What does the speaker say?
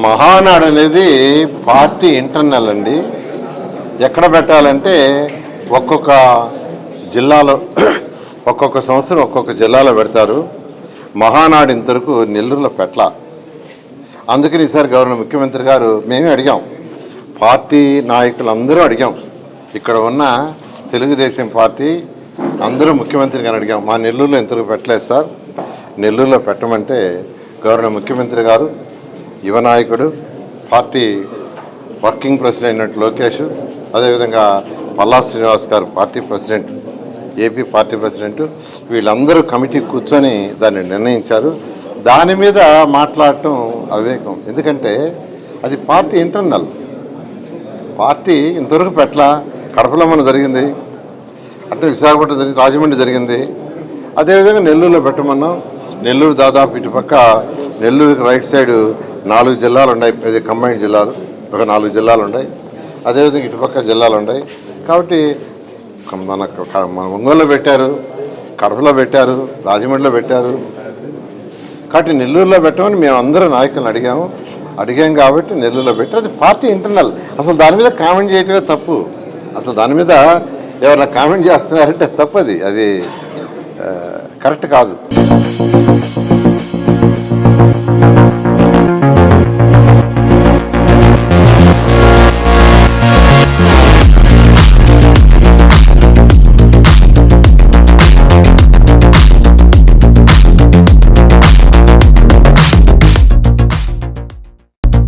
మహానాడు అనేది party internal అండి. ఎక్కడ పెట్టాలంటే ఒక్కొక్క జిల్లాలో ఒక్కొక్క సంవత్సరం ఒక్కొక్క జిల్లాలో పెడతారు. మహానాడు ఇంతవరకు నెల్లూరులో పెట్టల. అందుకని ఈసారి గవర్నర్ ముఖ్యమంత్రి గారు మేమే అడిగాం, పార్టీ నాయకులందరూ అడిగాం, ఇక్కడ ఉన్న తెలుగుదేశం పార్టీ అందరూ ముఖ్యమంత్రి గారు అడిగాం, మా నెల్లూరులో ఇంతవరకు పెట్టలేదు సార్, నెల్లూరులో పెట్టమంటే గవర్నర్ ముఖ్యమంత్రి గారు, యువ నాయకుడు, పార్టీ వర్కింగ్ ప్రెసిడెంట్ అయినట్టు లోకేష్, అదేవిధంగా పల్లా శ్రీనివాస్ గారు party president, AP party president, వీళ్ళందరూ కమిటీ కూర్చొని దాన్ని నిర్ణయించారు. దాని మీద మాట్లాడటం అవివేకం. ఎందుకంటే అది పార్టీ ఇంటర్నల్. పార్టీ ఇంతవరకు పెట్టలా. కడపలో మన జరిగింది, అంటే విశాఖపట్నం జరిగింది, రాజమండ్రి జరిగింది, అదేవిధంగా నెల్లూరులో పెట్టమన్నాం. నెల్లూరు దాదాపు ఇటుపక్క నెల్లూరుకి రైట్ సైడ్ 4 జిల్లాలు ఉన్నాయి, ఇది కంబైన్డ్ జిల్లాలు, ఒక 4 జిల్లాలు ఉన్నాయి, అదేవిధంగా ఇటుపక్క జిల్లాలు ఉన్నాయి. కాబట్టి మన ఒంగోలులో పెట్టారు, కడపలో పెట్టారు, రాజమండ్రిలో పెట్టారు. కాబట్టి నెల్లూరులో పెట్టమని మేము అందరూ నాయకులను అడిగాం కాబట్టి నెల్లూరులో పెట్టారు. అది పార్టీ ఇంటర్నల్. అసలు దాని మీద కామెంట్ చేయటమే తప్పు. అసలు దాని మీద ఎవరైనా కామెంట్ చేస్తున్నారంటే తప్పది, అది కరెక్ట్ కాదు.